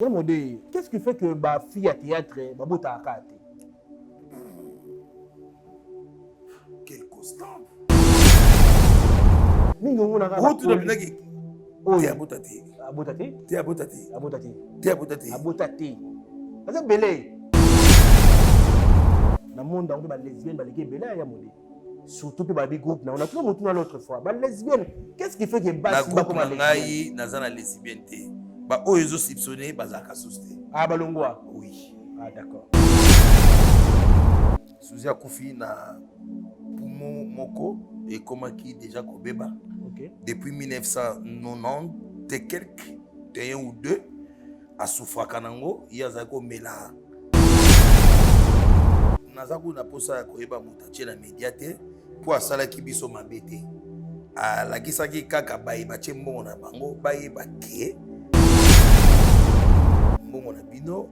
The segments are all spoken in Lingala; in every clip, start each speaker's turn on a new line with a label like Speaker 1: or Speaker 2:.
Speaker 1: Qu'est-ce qui fait que ma fille à théâtre, Babota a kate?
Speaker 2: Quelle constante.
Speaker 1: Mingo na
Speaker 2: Oh, tu n'as pas dit. T'es abotate.
Speaker 1: Abotate?
Speaker 2: T'es abotate.
Speaker 1: Abotate.
Speaker 2: T'es abotate.
Speaker 1: Abotate. C'est belé. Dans le monde, on a des lesbiennes, les belé ya modé. Surtout que les groupes, on a tout le monde l'autre fois. Les lesbiennes, qu'est-ce qui fait que
Speaker 2: la groupe comme lesbienne? Nazana lesbienne. Bah, oh, ils ont soupçonné, bah, ça a cassé.
Speaker 1: Ah, Balongwa?
Speaker 2: Oui.
Speaker 1: Ah, d'accord.
Speaker 2: Souzia Koufi na Poumon Moko et comment qui déjà Kobeba.
Speaker 1: Okay.
Speaker 2: Depuis 1990, t'es quelques, t'es un ou deux, à Soufra Kanango, il y a Zako Mela. Nazako na posa Koyeba Moutache la médiate pour à Salaki Biso Mabete. À la Kisaki Kaka Baye Bache Mbona Bango, Baye Bake. Mbona Bino,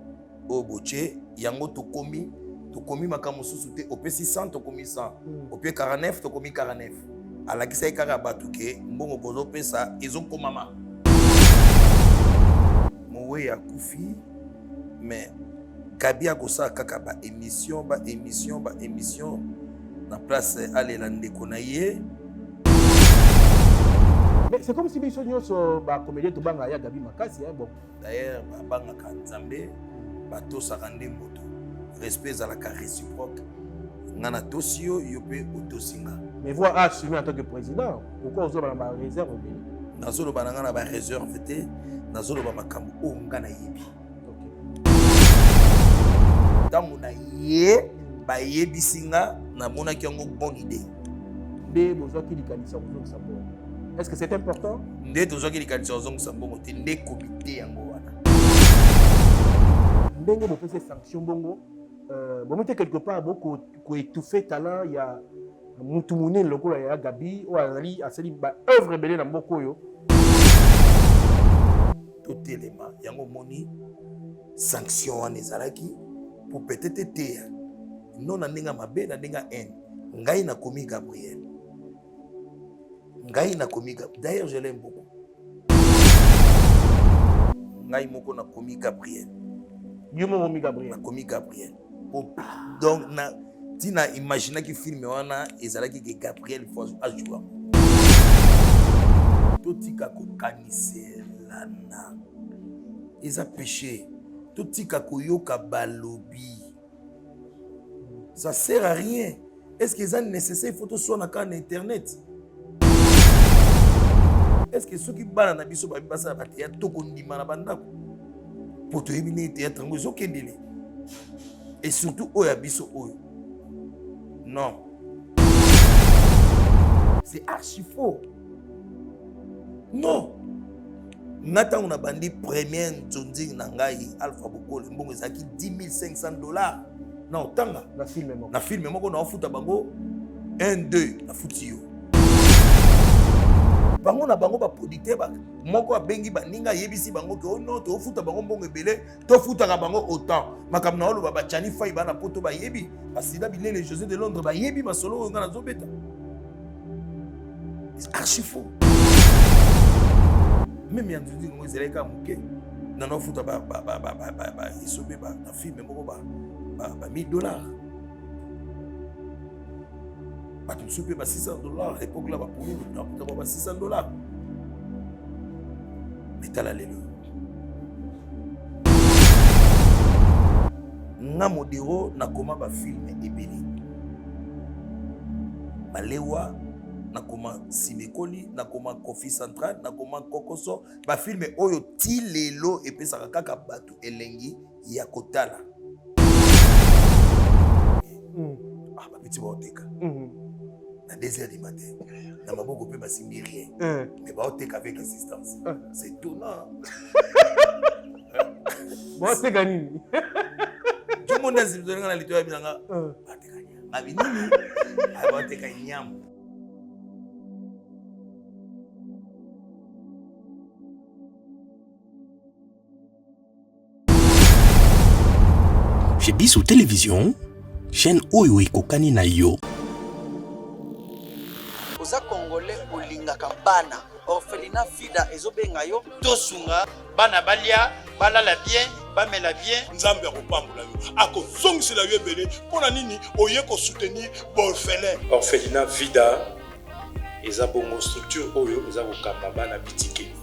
Speaker 2: Oboche, Yango Tokomi. Tokomi makamu susute ope 600 tokomi 100 ope 49 tokomi 49 alakisa ikaka batuke mbongo bozo pesa ezoko mama mowe ya kufi mais kabia kosa kaka ba émission na place alela ndeko na ye.
Speaker 1: Mais c'est comme si biso nyonso ba comédien to banga ya Gabi Makasi bon
Speaker 2: d'ailleurs ba banga kanzambe bato sakande moto respect à la carrière réciproque. Nana Tosio, Yopé Otosinga.
Speaker 1: Mais voir assumer en tant que président, pourquoi vous avez la réserve?
Speaker 2: Nazolo Bananga ba réserve, Nazolo Bamakambo, O Ngana Yebi. Tamuna Ye, Ba Yebi Singa, Namona qui a une bonne idée.
Speaker 1: Est-ce que c'est important?
Speaker 2: Ndé Tozo qui dit Zong Sambo, Ndé comité Yangoana.
Speaker 1: Ndé vous faites ces sanctions bongo. Bon, quelque part, beaucoup étouffé talent, il y a Moutoumouné, le logo, il y a Gabi, ou Azali, Asali, œuvre belée dans Bokoyo.
Speaker 2: Tout élément, il y a un moni, sanction en Ezalaki, pour peut-être être non, n'a ma belle, n'a haine. Ngaï n'a commis Gabriel. Ngaï n'a commis Gabriel. D'ailleurs, je l'aime beaucoup. Ngaï moko n'a commis Gabriel.
Speaker 1: Yumo Momi Gabriel.
Speaker 2: N'a commis Gabriel. Donc, tu n'as imaginé que film ezalaki que Gabriel faut ajouter. Tout tika ko kanise lana. Ils a péché. Tout tika ko yoka balobi. Ça sert à rien. Est-ce que c'est nécessaire photo sur na kan internet? Est-ce que ceux qui balana biso ba basa ba ya to ko ndima na bandako? Poto ebine théâtre ngo zo kendele. Et surtout, Oyabiso Oyo. Non. C'est archi faux. Non. Nata on a bandit première Nzonzi Nangai Alpha Bokole. Mbongo zaki $10,500. Non, tanga.
Speaker 1: Na film mo.
Speaker 2: Na film mo ko na futa bango 1 2 na futio. Bango na bango ba producteur ba moko abengi baninga yebisi bango ke oh non to futa bango mbongo ebele to futa ka bango autant makam na olo ba chani fai bana poto ba yebi basida bilele José de Londres ba yebi masolo ngana zobeta. C'est archi faux. Même yanzu ndi ngo zeleka muke na no futa ba isobe ba na film moko ba $1,000. Tu me souviens, $600 à l'époque là, pour nous, $600. Mais t'as la lèvre. Na modéro, na koma ba film ebeli. Balewa, na koma Simekoli, na koma Kofi Central, na koma Kokoso, ba film oyo ti lelo et puis ça kaka batu elengi ya kotala. Ah, ba petit boteka. À 2h du matin, dans ma bouche, on peut pas rien. Mais on peut avec assistance. C'est étonnant.
Speaker 1: Bon, c'est gagné.
Speaker 2: Tout le monde a dit que la littérature est bien.
Speaker 3: Chez Bissou Télévision, chaîne Oyo Ekokani na yo.
Speaker 4: Oza Congolais olingaka bana orphelinat vida ezobenga yo
Speaker 5: tosunga bana balia
Speaker 4: balala bien bamela bien
Speaker 5: nzambe akopambola yo akozongisela yo ebele mpona nini oye kosoutenir baorphelin.
Speaker 6: orphelinat vida eza bongo structure oyo eza kokamba bana bitike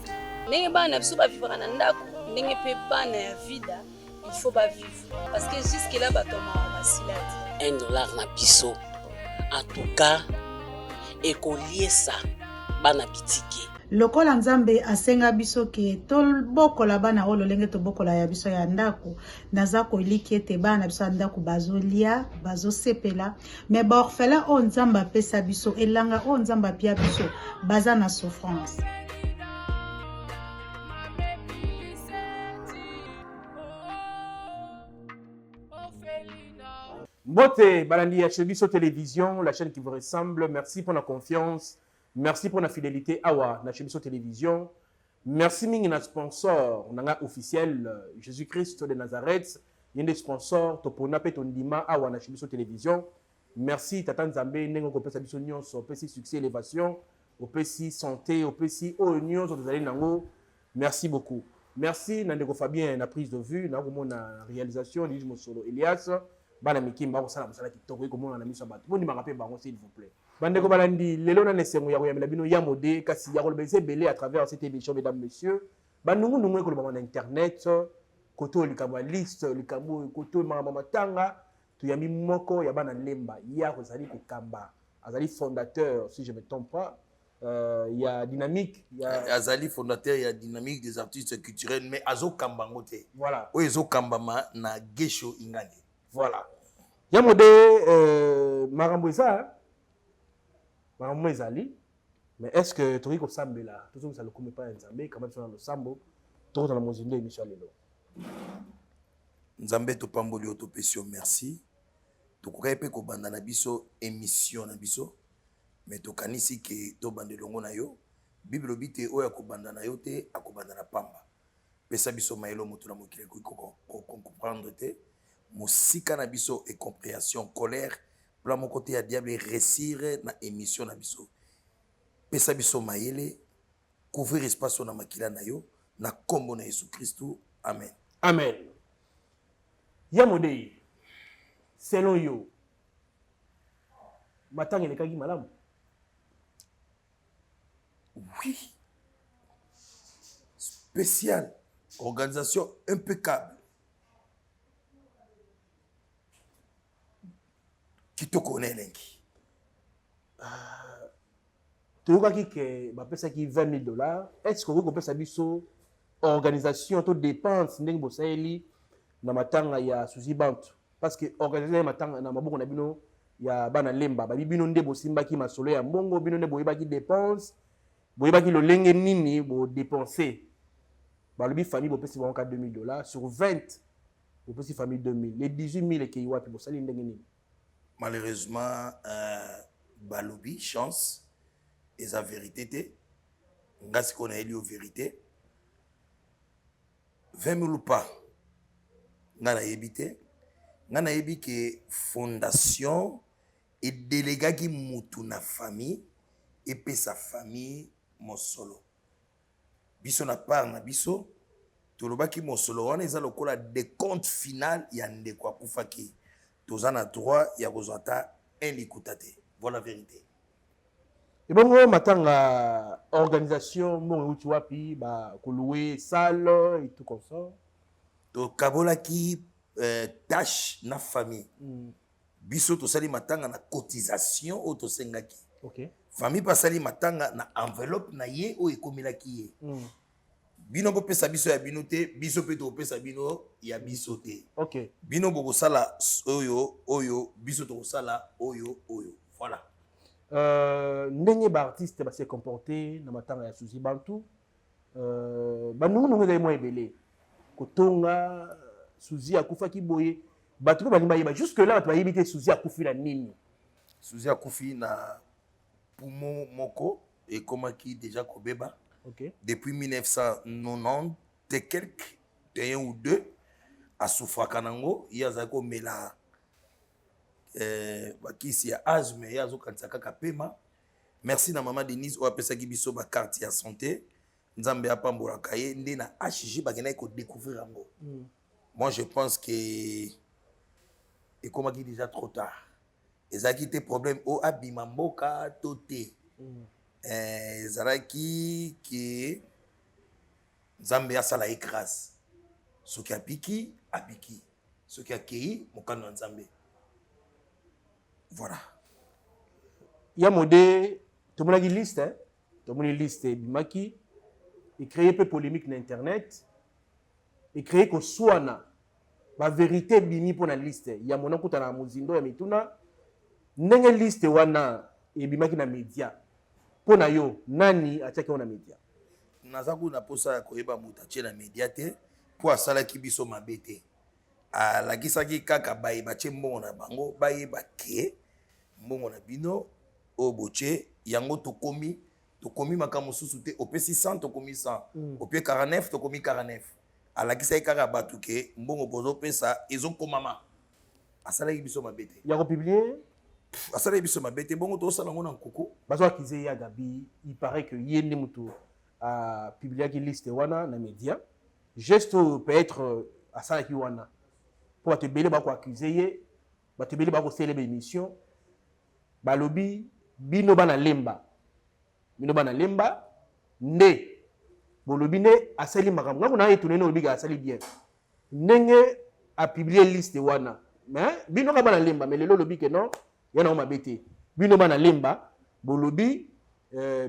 Speaker 7: ndenge bana biso bavivaka na ndako ndenge mpe bana ya vida il faut bavivre parce que jusque là bato mawa basila te
Speaker 8: $1 na biso en tout cas ekoliesa bana bitike
Speaker 9: lokola nzambe asenga biso ke tobokola bana oyo lolenge tobokola ya biso ya ndako naza koliki ete bana biso ya ndako bazolia bazosepela me baorphelin oyo nzambe apesa biso elanga oyo nzambe apia biso baza na souffrance.
Speaker 1: Mbote balandi ya Chebiso Télévision, la chaîne qui vous ressemble. Merci pour la confiance. Merci pour la fidélité. Awa, na Chebiso Télévision. Merci mingi na sponsor, nanga officiel Jésus-Christ de Nazareth. Yende sponsor topona pe tondima awa na Chebiso Télévision. Merci Tata Nzambe nengo ko pesa biso nyonso, pesi succès élévation, opesi santé, opesi o nyonso tozali nango. Merci beaucoup. Merci Nandeko Fabien na prise de vue, na komona réalisation Lise Mosolo Elias. Bana mikimba ko sala mosala kitoko komona na miso bato. Boni marape bango s'il vous plaît. Bandeko balandi lelo na nesengo ya koyamela bino ya mode kasi ya kolobese belé à travers cette émission mesdames messieurs. Banungu nungu ko loba na internet koto likambo liste likambo koto mama matanga tuyami moko ya bana lemba ya kozali ko kamba azali fondateur si je me trompe pas il y a dynamique il y a
Speaker 2: azali fondateur il y a dynamique des artistes culturels mais azo kamba ngote
Speaker 1: voilà
Speaker 2: o ezo kamba na gesho ingani
Speaker 1: voilà ya mode marambo eza marambo ezali mais est-ce que toki ko sambela tozo ça le comme pas nzambe quand même sur le sambo to na mozindo émission lelo
Speaker 2: nzambe to pamboli o to pesio merci to kokai pe ko banda na biso émission na biso mais to kanisi ke to bande longo na yo bible bité oya ko banda na yo te akobanda na pamba pesa biso maelo moto na mokile ko comprendre te mosika na biso et compréhension colère plan mon côté à diable réussir na émission na biso pesa biso maele couvrir espace na makila na yo na kombo na Yesu Christu amen
Speaker 1: amen ya modei selon yo matanga lekaki malamu
Speaker 2: oui spécial organisation impeccable kitoko nenengi
Speaker 1: toyokaki ke bapesaki $20,000 est-ce que okoki kopesa biso organisation to dépense ndenge bosaleli na matanga ya Suzi Bantu parce que organisation matanga na maboko na bino ya bana lemba babi bino nde bosimbaki masolo ya mbongo bino nde boyebaki dépense boyebaki lolenge nini bo dépenser balobi famille bopesi bango ka $2,000 sur 20 bopesi famille 2,000 les 18,000 ekei wapi bosali ndenge nini
Speaker 2: malheureusement balobi chance et sa vérité te ngasi qu'on a élu vérité 20,000 pas ngana yebite ngana yebi que fondation et délégué qui mutu na famille et pe sa famille mosolo biso na part na biso tolobaki mosolo wana eza lokola de compte final ya ndeko akufaki toza na droit ya kozata un likuta te voilà la vérité
Speaker 1: et bon matanga organisation mon uti wapi ba louer salle et tout comme ça
Speaker 2: to kabola ki tâche na famille biso to sali matanga na cotisation o to sengaki
Speaker 1: OK
Speaker 2: famille pasali matanga na enveloppe na ye o ekomilaki ye bino bo pesa biso ya bino te biso pe to pesa bino ya biso te
Speaker 1: OK
Speaker 2: bino bo sala oyo biso to sala oyo voilà
Speaker 1: ndenge ba artiste ba se comporter na matanga ya Suzi Bantu banungu ngai mo ebele kotonga Suzi akufa ki boye batu ba limba jusque là ba yibite Suzi akufi na nini
Speaker 2: Suzi akufi na poumon moko et komaki déjà kobeba
Speaker 1: OK
Speaker 2: depuis 1990 te quelques un ou deux à souffra kanango yazako mela bakisi ya asthme yazo kansaka kapema merci na maman Denise o apesa ki biso ba carte ya santé nzambe apambolaka ye nde na HG bakendaki kodécouvrir yango. Moi je pense que ekomaki déjà trop tard. Ezalaki te problème o abima mboka to te. Ezalaki ke nzambe asala ye grâce. Soki abiki abiki, soki akei mokano ya nzambe. Voilà.
Speaker 1: Ya modé tomonaki liste, hein? Tomoni liste bimaki et créer peu polémique na internet et créer ko swana ba vérité bimi pour na liste ya mona kuta na muzindo ya mituna ndenge liste wana e bimaki na media pour na yo nani atiaki na media
Speaker 2: naza kuna posa ya koyeba mutu atie na media te po asalaki biso mabe te alakisaki kaka bayeba tie mbongo na bango bayeba ke mbongo na bino oyo botie yango tokomi makambo mosusu te opesi 100 tokomi 100 opie 49 tokomi 49 alakisaki kaka bato ke mbongo bozopesa ezokomama asalaki biso mabe te
Speaker 1: ya kopublier
Speaker 2: asalaki biso mabe te bongo tosala yango na nkuku
Speaker 1: bazo akize ya Gabi il paraît que yende mutu a publié qui liste wana na media geste peut être asalaki wana pour te belé ba ko accuser ye ba te belé ba ko célébrer émission balobi bino bana lemba nde bolobi ne asali makambo ngako na etune no biga asali bien ndenge a publier liste wana mais bino ka bana lemba mais lelo lobi ke non yana ma bete bino bana lemba bolobi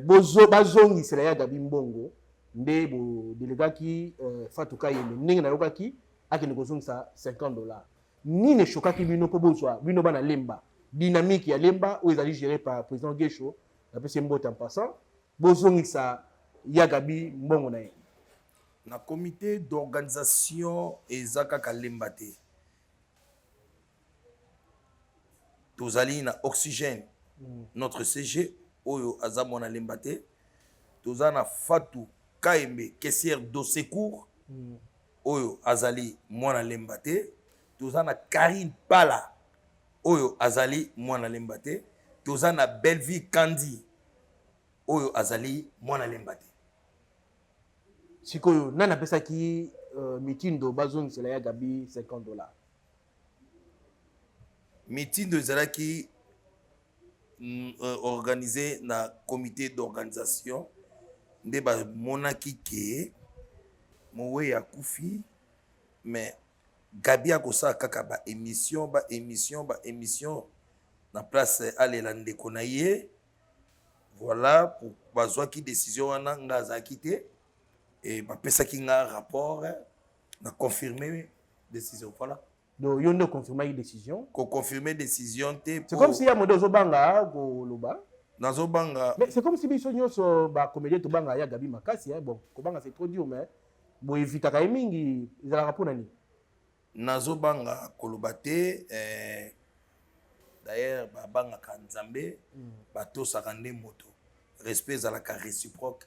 Speaker 1: bozo bazongisela ya Gabi mbongo nde bo delegaki Fatou Kayembe ndenge na yokaki akende kozongisa $50 nini shokaki bino po bozwa bino bana lemba dynamique ya lemba ou ezali géré par président Gesho la pese mbote en passant bozongisa ya Gabi mbongo na ye
Speaker 2: na comité d'organisation ezaka kalemba te tozali na oxygène notre CG oyo azamo na lemba te toza na Fatou Kayembe caissière de secours oyo azali mwana lemba te toza na Karine Pala oyo azali mwana lemba te toza na Belleville Kandi oyo azali mwana lemba te
Speaker 1: sikoyo nana pesaki mitindo bazongisela ya Gabi $50
Speaker 2: mitindo ezalaki organisé na comité d'organisation nde bamonaki ke mowe akufi mais Gabi akosala kaka ba émission na place alela ndeko na ye voilà pour bazwaki décision wana nga azalaki te et bapesaki nga rapport na confirmer décision voilà
Speaker 1: donc yo nde confirmer décision
Speaker 2: ko confirmer décision te
Speaker 1: c'est comme si ya modèle zobanga ko loba
Speaker 2: nazobanga
Speaker 1: mais c'est comme si biso nyonso ba comédien to banga ya Gabi makasi hein bon ko banga c'est trop dur mais bo évita ka mingi ezala rapona ni
Speaker 2: nazobanga koloba te d'ailleurs babangaka nzambe batosaka nde moto respect ezalaka réciproque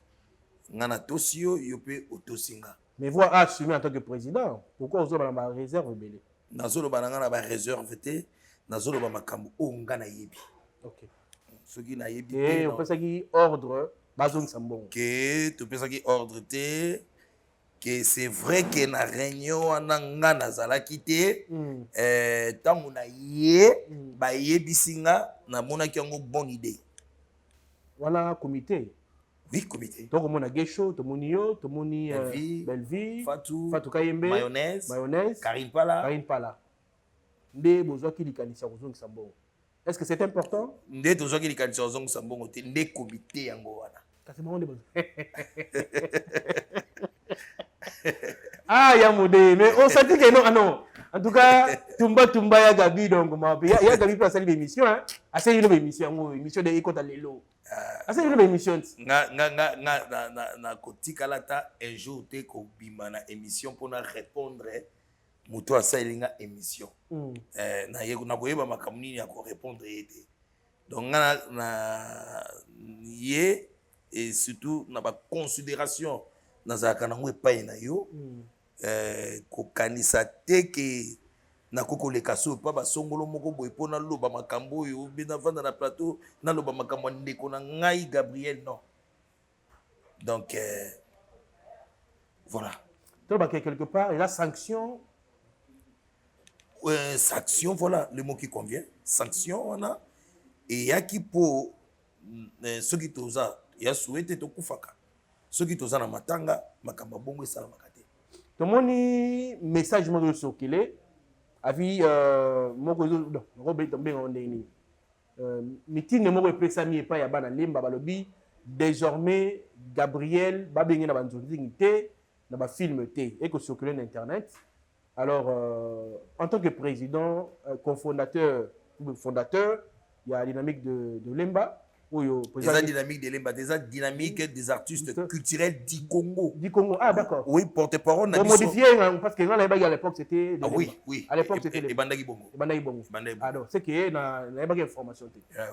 Speaker 2: nga na tosi yo yo mpe otosi nga
Speaker 1: mais voir assumer en tant que président pourquoi ozoba na réserve belé
Speaker 2: nazoloba na nga na baréserve te nazoloba makambo oyo nga nayebi
Speaker 1: okay
Speaker 2: soki nayebi te
Speaker 1: opesaki ordre bazongisa mbongo
Speaker 2: ke topesaki ordre te que c'est vrai que na réunion wana nga nazalaki te ntango na ye bayebisi nga namonaki yango bonne idée
Speaker 1: wana comité
Speaker 2: oui comité
Speaker 1: tokomona Gesho tomoni yo tomoni Belleville Fatou Kayembe mayonnaise
Speaker 2: Karine
Speaker 1: Pala nde bozwaki likanisa kozongisa mbongo est-ce que c'est important
Speaker 2: nde tozwaki likanisa kozongisa mbongo te nde comité yango wana
Speaker 1: kasi bango nde ah ya modé mais on sentit que non ah non en tout cas tumba ya Gabi donc ya Gabi peut faire l'émission hein assez une émission de écoute lelo assez une émission
Speaker 2: na kotikala ta un jour te ko bima na émission pour na répondre moto asalinga émission na yeko na koyeba makambo nini ya ko répondre ete donc na ye et surtout na ba considération nazalaka nango epai na yo kokanisa te ke nakokoleka so epa basongolo moko boye mpo naloba makambo oyo mpe navanda na plateau naloba makambo ya ndeko na ngai Gabriel non donc Voilà.
Speaker 1: Donc, quelque part, il y a sanction.
Speaker 2: Sanction, voilà le mot qui convient. Sanction, on a. Et il y a qui pour ceux qui t'osent, il y a souhaité to kufaka. Ceux qui t'osent na matanga, makamba bongo et salamakate.
Speaker 1: Tout le monde message moi sur qu'il avis moi que Robert tombé en dernier. Meeting ne moi pesa mi pas ya bana limba balobi désormais Gabriel ba bengi na banzonzi té na ba film té et que circuler sur internet. Alors en tant que président cofondateur fondateur, il y a la dynamique de Lemba.
Speaker 2: Des dynamiques de Lemba, des dynamiques des artistes culturels du Congo.
Speaker 1: Du Congo, ah d'accord.
Speaker 2: Oui, porte-parole.
Speaker 1: On modifié parce que à l'époque c'était.
Speaker 2: Ah oui, oui.
Speaker 1: À l'époque c'était.
Speaker 2: Et Bandagi Bongo.
Speaker 1: Bandagi Bongo. Ah donc c'est que na pas information.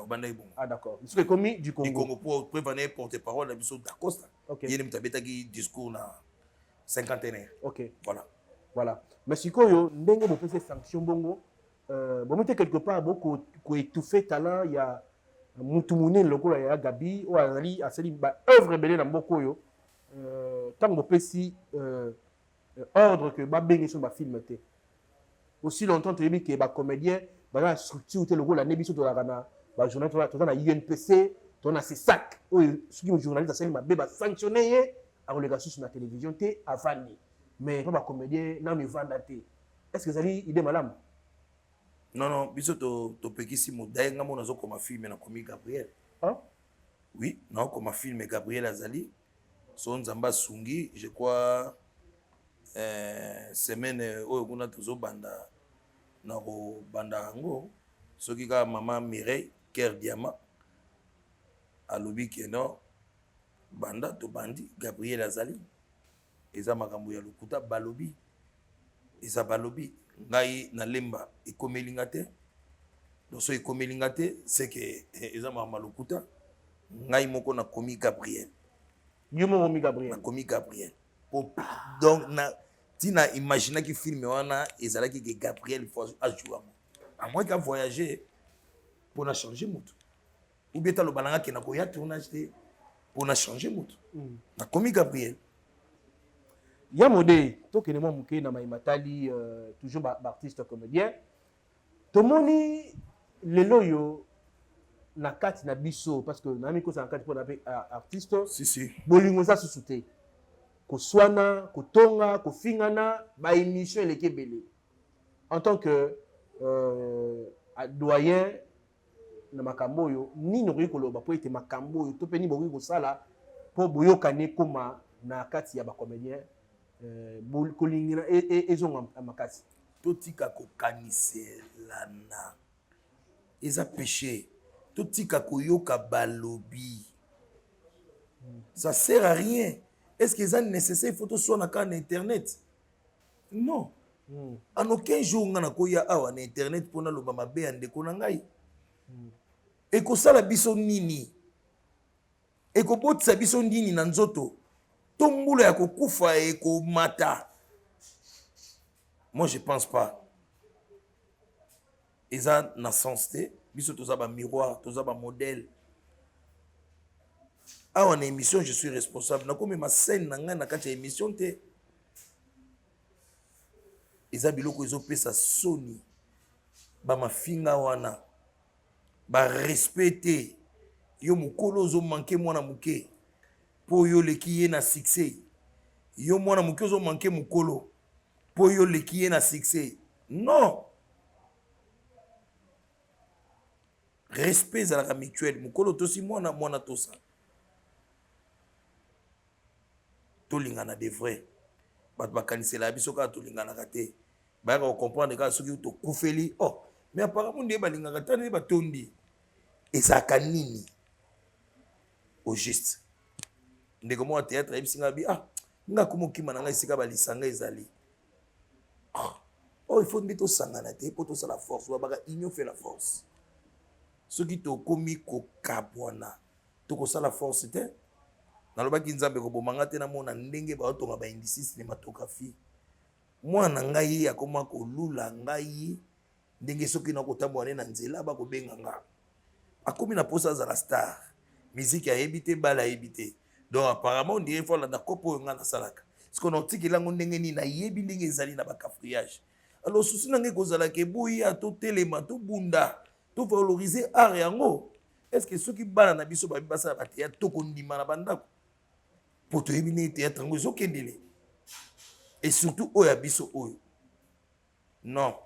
Speaker 2: Bandagi Bongo.
Speaker 1: Ah d'accord. C'est que commis du Congo.
Speaker 2: Du Congo pour prévenir porte-parole de Bissot d'Acosta.
Speaker 1: Ok.
Speaker 2: Il y a une discours na cinquantenaire.
Speaker 1: Ok.
Speaker 2: Voilà.
Speaker 1: Voilà. Mais si quoi ndenge bo pese sanction bongo bon mettez quelque part beaucoup ko étouffer talent il y a mutumune lokola ya Gabi o ali asali ba œuvre belé na mboko yo tant bo pesi ordre que ba bengi sur ba film té aussi longtemps tu dis que ba comédien ba la structure té lokola nebiso to la kana ba journaliste to na UNPC to na ces sacs o ce qui journaliste asali ma be ba sanctionner à relégation sur la télévision té avani mais pas comédien na me vendre té est-ce que ça dit idée madame?
Speaker 2: Non, non, biso to pekisi modèle nga mona zo comme film na komi Gabriel.
Speaker 1: Hein?
Speaker 2: Oui, non comme film Gabriel Azali. Son Nzamba Sungi, je crois semaine oyo kuna tozo banda na ko banda ngo soki ka maman Mireille Ker Diamant alobi keno banda to bandi Gabriel Azali. Eza makambo ya lokuta balobi. Eza balobi ngai na lemba ikomelinga te donc so ikomelinga te c'est que eza malokuta ngai moko na komi Gabriel
Speaker 1: yumo komi Gabriel
Speaker 2: na komi Gabriel donc na tina imaginer ki film wana ezalaki que Gabriel faut ajouer à moins qu'à voyager pour na changer moto ou bien talo balanga ke na ko ya tournage te pour na changer moto na komi Gabriel.
Speaker 1: Yamode, to que moi muké na maimatali toujours artiste comédien. Tomoni lelo yo na kati na biso parce que na miko sa kati pour na artiste.
Speaker 2: Si.
Speaker 1: Bolingo sa susute. Ko swana, ko tonga, ko fingana ba émission eleke belé. En tant que doyen na makambo yo ni nori ko loba po ete makambo yo to peni boki ko sala po boyokane koma na kati ya ba comédien. Kolingina ezonga makasi
Speaker 2: totika kokaniselana eza péché totika koyoka balobi ça sert à rien. Est-ce que c'est nécessaire il faut to soit na ka na internet non en aucun jour ngana koya awa na internet pona loba mabe ya ndeko na ngai ekosala biso nini ekobotisa biso nini na nzoto tombolo ya kokufa et komata. Moi je pense pas. Eza na sens te biso toza ba miroir toza ba modèle. Ah en émission je suis responsable na comme ma scène na nga na kati ya émission te. Eza biloko ezo pesa soni ba mafinga wana ba respecter yo mukolo zo manquer mwana muke. Po yo leki ye na succès yo mwana muke ozo manke mukolo po yo leki ye na succès non respect za la mutuelle mukolo tosi mwana tosa tolingana de vrai bat bakanisela biso ka tolingana kate ba ka comprendre ka soki to kufeli oh mais apparemment ndé balingaka tane batondi ezaka nini au juste ndeko mo théâtre ebisinga bi nga komo kima na ngai sika balisanga ezali il faut ndito sangana te pour to la force wa baka union fait la force ce qui to komi ko kabwana to ko sala force te nalobaki nzambe ko bomanga te na mona ndenge ba otonga ba indici cinématographie mwana ngai akoma ko lula ngai ndenge soki na kotambo na nzela ba ko benga nga akomi na posa za la star musique a évité bala évité. Donc apparemment on dirait faut la kopo nga na salaka ce qu'on article là ndenge ni na yebi ndenge ezali na bakafriage. Alors souci nange kozala ke boya to telema to bunda to valoriser art yango. Est-ce que ceux qui bana na biso ba basa ba théâtre to kondima na bandako pour to yebi ne théâtre ngo zo kendele. Et surtout oya biso oyo. Non.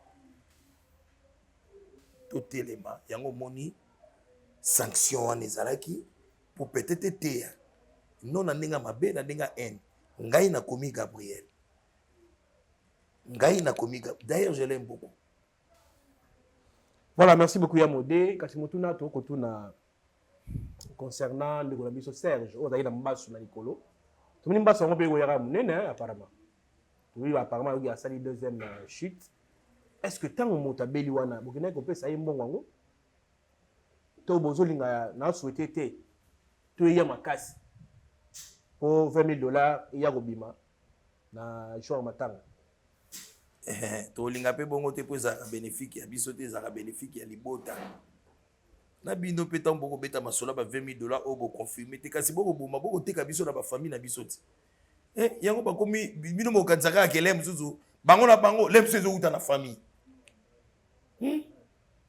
Speaker 2: To telema yango moni sanction wana ezalaki pour peut-être théâtre. Non na ndenge mabe na ndenge haine. Ngai na komi Gabriel. D'ailleurs, je l'aime beaucoup.
Speaker 1: Voilà, merci beaucoup Yamodé. Kasimotuna to kotuna concernant le Golabiso Serge, on a eu la mbasso na Nicolo. Tout le monde mbasso on peut y avoir munene apparemment. Oui, apparemment il y a sali deuxième chute. Est-ce que tant on monte beli wana, bokene ko pesa yimbo wango? To bozolinga na souhaité te. To ya makasi. Pour $20 ya robima na jour matanga.
Speaker 2: Tolinga pe bongo te po za bénéfique ya biso te za bénéfique ya libota. Na bino peta mboko beta masola ba $20 o bo confirmer te kasi boko boma boko te ka biso na ba famille na biso te. Yango ba komi bino mo kanzaka ke lem suzu bango na bango lem suzu uta na famille.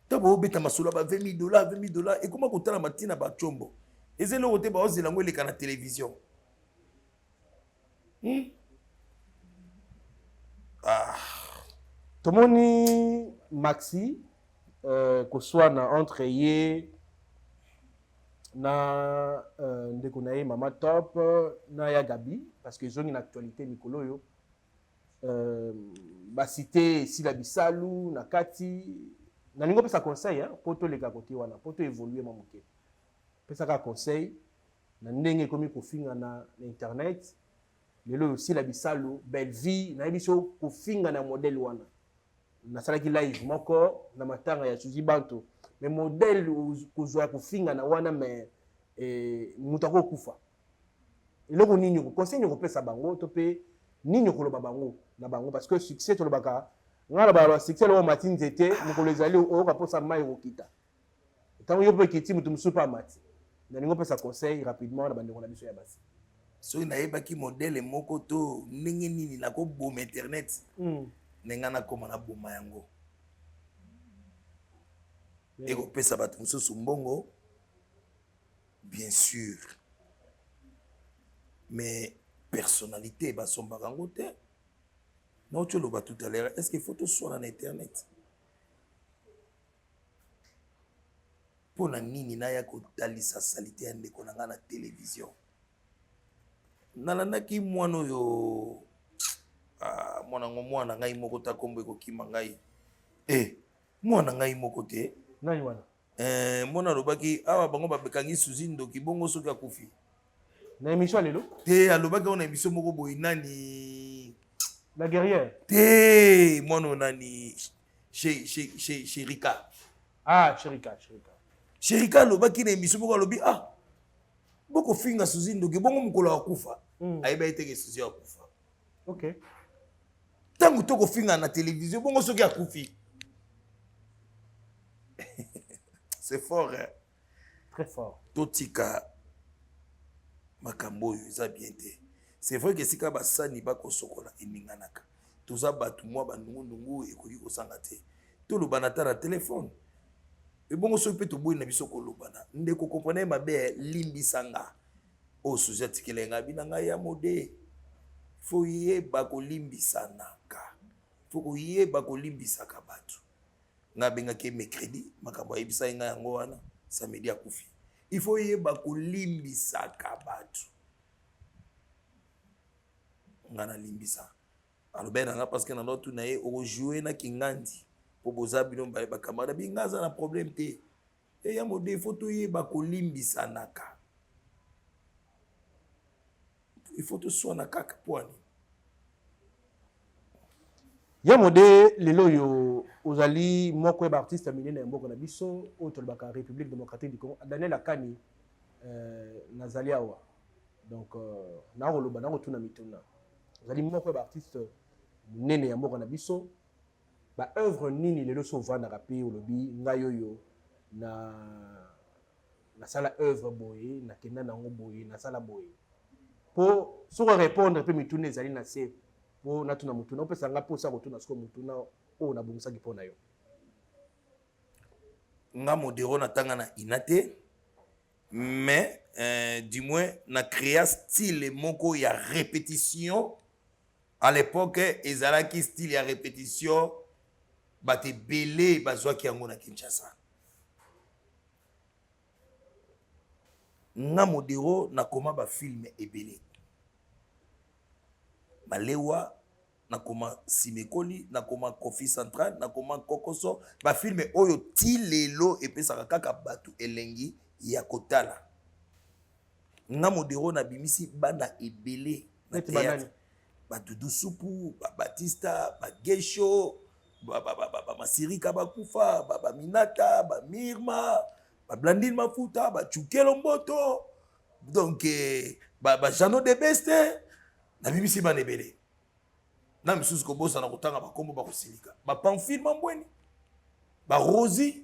Speaker 2: Tabo beta masola ba $20 et comment kotala matina ba chombo. Ezelo ote ba ozela ngo eleka na télévision.
Speaker 1: Tomoni Maxi que soit na entre ye na ndeko na ye Mama Top na ya Gabi parce que ils ont une actualité Nicolo yo ba cité Sila Bisalu na Kati na ningo pesa conseil hein poto les gars côté wana poto évoluer mamuke pesa ka conseil na ndenge komi kofinga na internet lelo aussi la Bisalu belle vie na biso kofinga na modèle wana na salaki live moko na matanga ya Suzy Banto mais modèle kozwa kofinga na wana mais mutako kufa eloko nini ko conseil ko pesa bango to pe nini ko loba bango na bango parce que succès to lobaka ngala ba succès lo matine zete mukolo ezali o ka posa mai okita tango yo pe kiti mutu musupa mati na ningo pesa conseil rapidement na bandeko na biso ya basi
Speaker 2: so na yebaki modèle moko to ndenge nini na ko boma internet nenga na koma na boma yango eko pesa bato mususu mbongo bien sûr mais personnalité basombaka yango te na ocho loba tout à l'heure est-ce que photo soit na internet pona nini na ya kotalisa salite ya ndeko na nga na télévision nalandaki mwana oyo mwana ngai moko ta kombo ekokima ngai mwana ngai moko te
Speaker 1: nani wana
Speaker 2: mwana alobaki awa bango babekangi Suzy Ndoki bongo soki akufi
Speaker 1: na émission lelo
Speaker 2: te alobaki ona émission moko boyi nani
Speaker 1: la guerrière
Speaker 2: te mwana nani chez Rika Rika alobaki na émission moko alobi boko finga Suzy Ndoki bongo mokolo akufa ayeba eteke Suzy akufa
Speaker 1: OK
Speaker 2: tango toko finga na télévision bongo soki akufi c'est fort hein?
Speaker 1: Très fort
Speaker 2: totika makambo eza bien te c'est vrai que sika basani bakosokola eninganaka toza bato mwa bandungu ekoki kosanga te tolobana ta na telefone ebongo soki mpe toboyi na biso kolobana ndeko comprendre mabe limbisanga o Suzy atikele nga bina ngai ya mode faut yeba kolimbisanaka faut koyeba kolimbisaka bato nga bengaki mercredi makambo ayebisa nga yango wana samedi akufi il faut yeba kolimbisaka bato nga na limbisa alobe na nga parce que na ndoto na ye ojouer na kingandi po boza bino ba camarade binga za na problème te ya mode il faut to yeba kolimbisanaka il faut to sona kaka poani
Speaker 1: Yamode lelo yo ozali moko ya artiste minene moko na biso autre baka République démocratique du Congo Daniel Akani nazali awa donc na roloba na rotuna mituna ozali moko ya artiste minene ya moko na biso ba œuvre nini lelo so vana rapi olobi ngayo yo na sala œuvre boye na kenda na ngo boye na sala boye pour répondre peu mituna ezali na se pour na tuna mutuna opesa nga posa kotuna siko mutuna o na bongisa ki pona yo
Speaker 2: nga modero na tanga na inate mais du moins na créa style moko ya répétition à l'époque ezalaki style ya répétition bate belé bazwaki yango na Kinshasa nga modero na koma ba film ebele Malewa nakoma Simekoli nakoma Kofi Central nakoma Kokoso ba film oyo ti lelo epesaka kaka batu elengi ya kotala nga modero na bimisi bana ebele na théâtre ba Dudu Supu ba Batista ba Gesho ba Masirika bakufa ba Minata ba Mirma ba Blandine Mafuta ba Chukelo Mboto donc ba Jano de Beste na bimisi bana ebele na misusu kobosa na kotanga bakombo bakosilika ba Pamphile Mambweni ba Rosie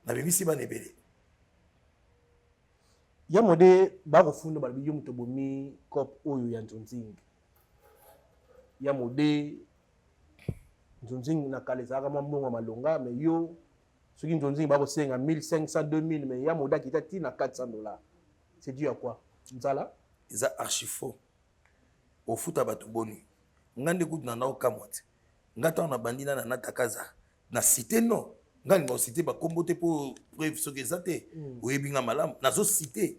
Speaker 2: na bimisi bana ebele
Speaker 1: ya mode bakofunda balobi yo moto bomi cop oyo ya Nzonzingi ya mode Nzonzingi na kala ezalaka mwa mbongo malonga mais yo soki Nzonzingi bakosenga 1500 2000 mais ya mode akita ti na $400 c'est dû à quoi nzala
Speaker 2: eza archi faux ofuta bato boni ngande kutu na nao kamwate ngata na bandina na natakaza na cité non ngani ba cité ba kombote pour preuve soki ezate oyebinga malamu nazo cité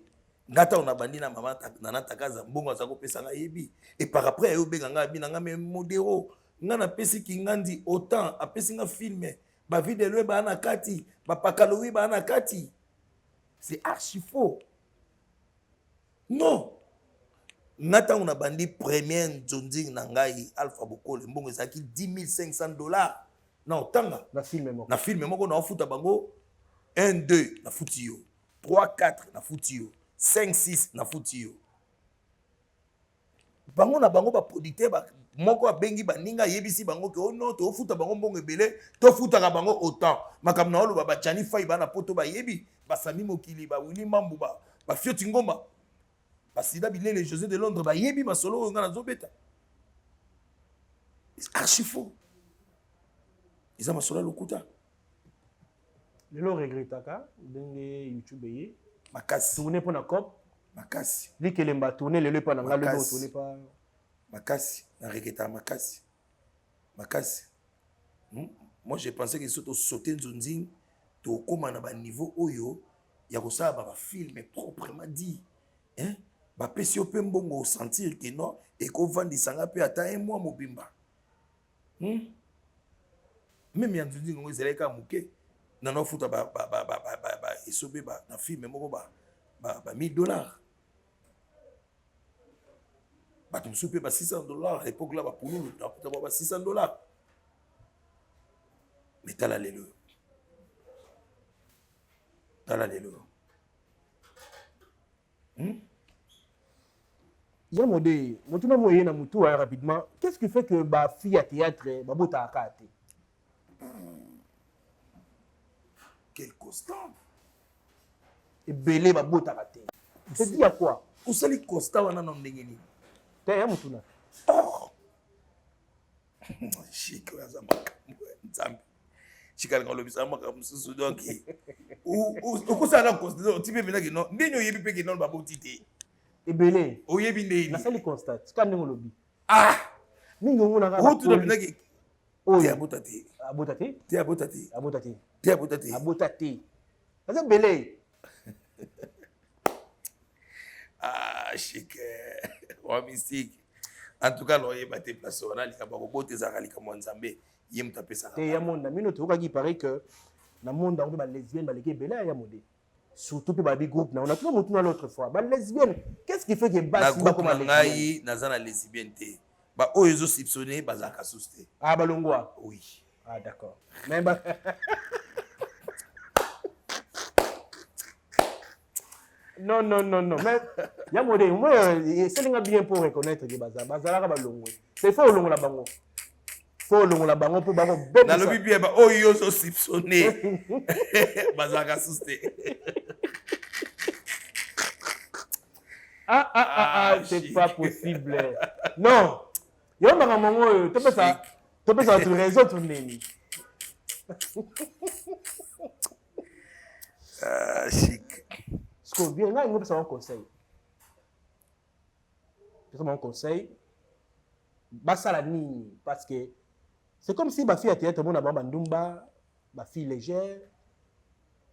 Speaker 2: ngata na bandina mama na natakaza mbongo azako pesa nga yebi et par après yo benga nga bina nga me modero ngana pesi ki ngandi autant apesi nga filme ba vidéo ba na kati ba pakalowi ba na kati c'est archi faux non ngata on a bandi premier Nzonzingi na ngai Alpha Bokole mbongo ezaki $10,500 na otanga
Speaker 1: na
Speaker 2: filme moko na ofuta bango 1 2 na futi yo 3 4 na futi yo 5 6 na futi yo bango na bango ba producteur ba moko abengi baninga yebisi bango ke ono to ofuta bango mbongo ebele to futa ka bango autant makam na olo ba Jani Fai bana poto ba yebi ba Sami Mokili ba Willy Mambu ba Fioti Ngomba Basida Bilele José de Londres ba yebi masolo nga na zobeta archi faux ils ont masolo lokuta
Speaker 1: lelo regretaka ndenge YouTube ye
Speaker 2: makasi
Speaker 1: tourner pour na cop
Speaker 2: makasi
Speaker 1: likelemba tourner lelo pa na nga lelo tourner pa
Speaker 2: makasi na regreta makasi moi j'ai pensé que surtout sauter Nzonzingi to koma na ba niveau oyo ya kosala ba film proprement dit hein ba pesi ope mbongo sentir que non et ko vandisanga pe ata un mois mobimba même ya Nzonzingi ngo zeleka muke na no futa ba esobe ba na film moko ba $1,000 ba tumsu pe ba $600 à l'époque là ba pululu na futa ba $600 mais tala lelo
Speaker 1: ya mode motuna moye na mutu rapidement qu'est-ce qui fait que ba fille à théâtre ba bota akate
Speaker 2: quel constant
Speaker 1: et belé ba bota akate c'est dit à quoi
Speaker 2: usali constant wana na ndenge nini
Speaker 1: te ya mutuna
Speaker 2: shiko ya zamaka nzambi chikala ngolobisa maka mususu donc ukusala constant tipe bina ki non ndinyo yebi pe ki non ba botite
Speaker 1: ebele
Speaker 2: oyebi ndeni
Speaker 1: na sali constate kandi ngolobi
Speaker 2: mingi ngona ka utu na bina ki oya abotati
Speaker 1: asa bele
Speaker 2: shike wa mystique en tout cas loyeba te place wana likaba ko boteza kalika mwanzambe ye mutapesa
Speaker 1: te ya monde mino to ka ki paraît que na monde on ba lesbienne ba leke bele ya monde surtout pe ba bi groupe na on a tout mutuna l'autre fois ba lesbienne qu'est-ce qui fait que basi ba comme
Speaker 2: ngai nazana lesbienne te ba oyezo soupçonner bazaka souste
Speaker 1: balongwa
Speaker 2: oui
Speaker 1: d'accord mais ba non mais ya mode moi c'est bien pour reconnaître que bazalaka balongwe c'est faux longola bango pour bango bête
Speaker 2: na lobi bien ba oyezo soupçonner bazaka souste
Speaker 1: C'est pas possible. Non. Il y a un moment, tu peux ça tu raison tourner.
Speaker 2: Chic.
Speaker 1: Ce qu'on vient là, il faut un conseil. C'est mon conseil. Bassa la nuit parce que c'est comme si ma fille a été mon abamba ndumba, ma fille légère,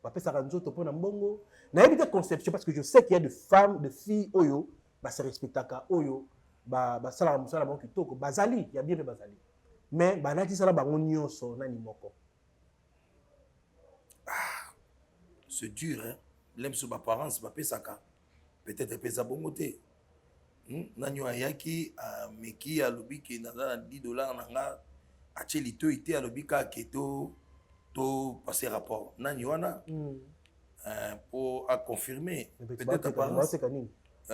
Speaker 1: ma fille saranzo topo na mbongo. Na évité conception parce que je sais qu'il y a de femmes, de filles oyo, bah se respectaka oyo, bah sala musala bon kitoko, bazali, il y a bien de bazali. Mais bah na ti sala bango nyonso na ni moko.
Speaker 2: C'est dur, hein. L'aime sur ma parence, ma pesaka. Peut-être pesa bongote. Nanyo ayaki meki alobi ki na $10 nanga achelito ite alobi ka keto to passer rapport. Nanyo wana pour à confirmer. Peut-être pas.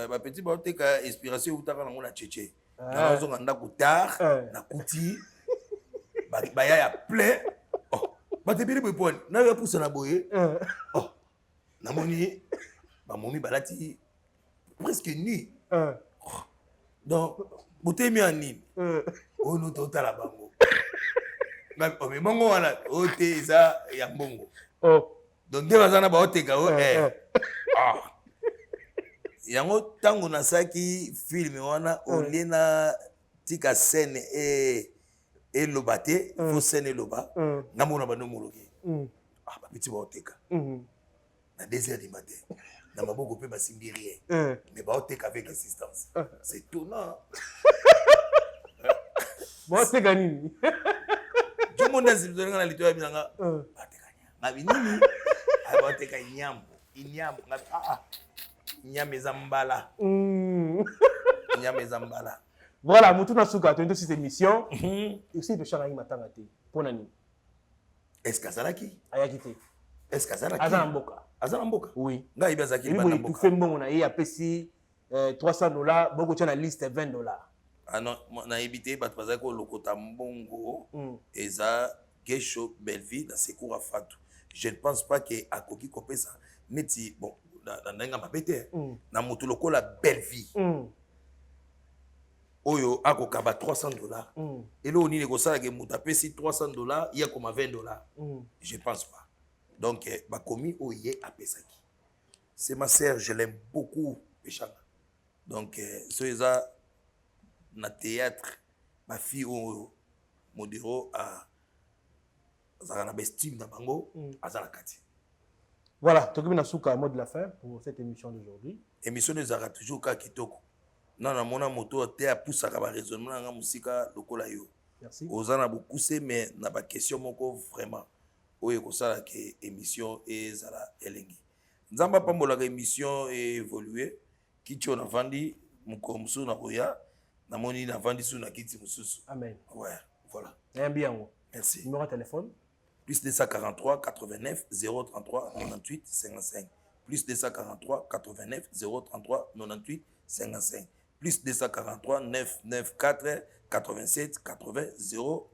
Speaker 2: Ba petit ba teka inspiration utaka nango na cheche. Na zo nganda kutar na kuti. Ba ya plein. Oh, ba te biri bopon. Na ya pousse na boye. Oh. Na moni ba momi balati presque nu. Donc, bouté mi en nini. Oh, nous t'as la bango. Mais bongo wana, oh te ça ya bongo.
Speaker 1: Oh.
Speaker 2: Donc des bazana ba ote ka oh yango tango na saki film wana olena tika scène et lobate, fo scène loba. Na mona ba no moloki. Ba petit ba oteka. Na 2h du matin. Na maboko pe basimbi rien. Mais ba oteka avec assistance. C'est tout non.
Speaker 1: Bon c'est gagné.
Speaker 2: Tout le monde a dit que les gens ont dit que
Speaker 1: voilà, Moutuna Souka, tu as cette émission. Aussi, de Charaï Matangate. Pour Nani.
Speaker 2: Est-ce que ça l'a qui?
Speaker 1: Ayakite.
Speaker 2: Est-ce que ça l'a qui?
Speaker 1: Azanamboka.
Speaker 2: Azanamboka?
Speaker 1: Oui.
Speaker 2: Nga Ibazaki.
Speaker 1: Oui, tu fais bon, on a payé $300, beaucoup de liste $20.
Speaker 2: Ah non, on a évité parce que le côté Mbongo et ça, Gesho, Belleville, dans ses cours à Fatou. Je ne pense pas que à Koki Kopé ça. Neti, bon, dans ma bête, dans mon tout le coup, la Belleville. Oyo, à Kokaba $300. Et là, on y négocie que Moutapé, si $300, il y a comme $20. Je ne pense pas. Donc, ma commis, Oye, à Pesaki. C'est ma sœur, je l'aime beaucoup, Péchanga. Donc, c'est ça. Na théâtre ma fille au modéro à Zara bestime na bango azala kati.
Speaker 1: Voilà, Tokobi Nasuka mot de la fin pour cette émission d'aujourd'hui.
Speaker 2: Émission de Zara toujours ka kitoko. Non na mona moto te a poussa ka ba raisonnement nga musika lokola yo.
Speaker 1: Merci.
Speaker 2: Ozana beaucoup c'est mais na ba question moko vraiment oye ko sala ke émission et Zara elengi. Nzamba pambola ka émission évoluer kicho na vandi mukomsu na roya. Namoni na vandi sous na kiti mususu.
Speaker 1: Amen.
Speaker 2: Ouais, voilà.
Speaker 1: Bien.
Speaker 2: Merci.
Speaker 1: Numéro de téléphone.
Speaker 2: Plus 243 89 033 98 55. Plus 243 89 033 98 55. Plus 243 994 87 80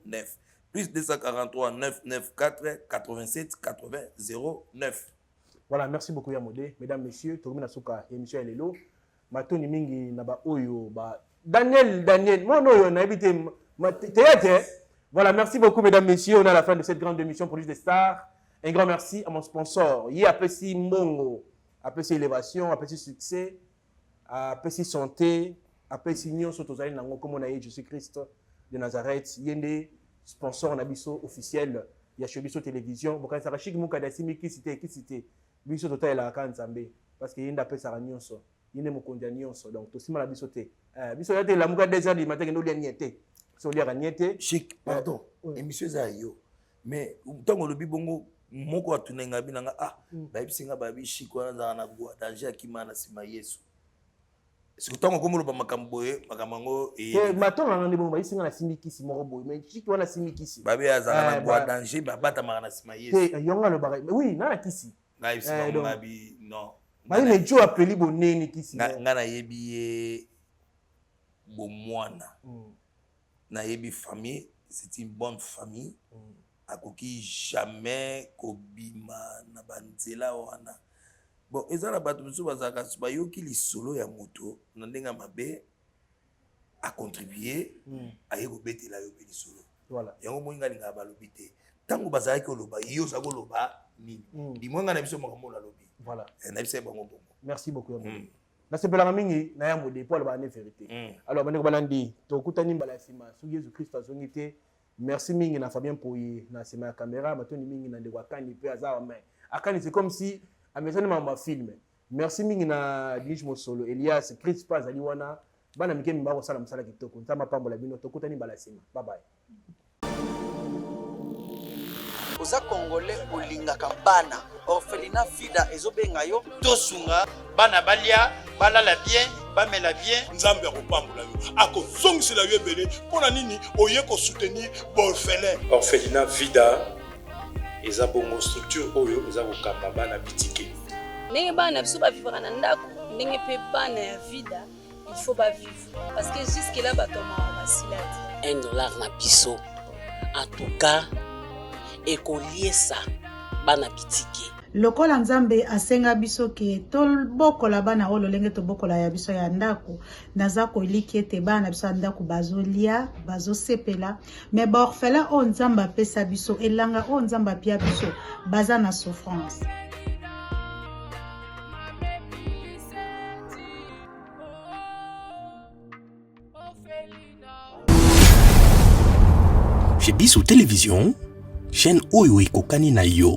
Speaker 2: 09. Plus 243 994 87 80 09.
Speaker 1: Voilà, merci beaucoup Yamodé. Mesdames, messieurs, Tokobi Nasuka, émission Elelo. Matoni mingi naba oyo ba Daniel, mon oyo na habité théâtre. Voilà, merci beaucoup mesdames, messieurs. On est à la fin de cette grande émission Produits des Stars. Un grand merci à mon sponsor. Il y a Pessi Mbongo, à Pessi Élévation, à Pessi Succès, à Pessi Santé, à Pessi Nyon Sotozali Nango, comme on a dit Jésus-Christ de Nazareth. Il y a des sponsors Nabiso officiels. Il y a Chebiso Télévision. Bon, quand ça va chic, Mouka Dassimi, qui cité. Biso Total à Kanzambe. Parce qu'il y a un peu Sarah Nyonso. Il y a un Nyonso. Donc, tout ce mal à Bisoté. Bisoté, la Mouka des du matin, nous l'avons niété.
Speaker 2: Chic, pardon. Émission Zayo. Mais, tant que le bibongo, moko atunenga binanga, baby singa baby chic, wana na gua, danger akimana sima Yesu. C'est que tant que comme le bamakamboye, makamango et.
Speaker 1: Maton na ndebo baby singa na simiki si morobo, mais chic wana simiki si.
Speaker 2: Baby azana na gua danger, babata mara sima Yesu.
Speaker 1: Yonga le bagay. Oui, na kisi.
Speaker 2: Baby singa baby non.
Speaker 1: Baby ne jo appeli bonene kisi.
Speaker 2: Nga na yebi bomwana. Na yebi famille, c'est une bonne famille. Akoki jamais kobima na banzela wana bon eza na bato mosusu bazalaka bayoki lisolo ya moto na ndenge ya mabe acontribue aye kobetela yo mpe lisolo yango moninga alingaka balobi te ntango bazalaki koloba yo oza koloba nini limwanga na biso makambo nalobi na biso bango bongo.
Speaker 1: Merci beaucoup. Nasepelaka mingi na ya mode po aloba ne vérité. Alors bandeko balandi tokutani mbala sima soki Yesu Christ azongi te. Merci mingi na Fabien Poye na sima ya caméra matoni mingi na ndeko akani pe aza main. Akani c'est comme si amesani ma film. Merci mingi na Dige Mosolo Elias Christ pas ali wana bana mike mimba ko sala msala kitoko ntama pambola bino tokutani mbala sima. Bye bye.
Speaker 4: oza congolais olingaka bana orphelinat vida ezobenga yo tosunga bana balia balala bien bamela bien
Speaker 5: nzambe akopambola yo akozongisela yo ebele mpona nini oye kosoutenir baorphelin.
Speaker 6: Orphelinat vida eza bongo structure oyo eza kokamba bana bitike
Speaker 7: ndenge bana biso bavivaka na ndako ndenge mpe bana ya vida il faut bavivre parce que jusque là batomaka basila te
Speaker 8: $1 na biso en tout cas ekoliesa bana bitike
Speaker 9: lokola nzambe asenga biso ke tobokola bana oyo lolenge tobokola ya biso ya ndako naza koliki ete bana biso ya ndako bazolia bazosepela me baorphelin oyo nzambe apesa biso elanga oyo nzambe apia biso baza na souffrance.
Speaker 3: Chez Bissou Télévision, chaîne oyo ekokani na yo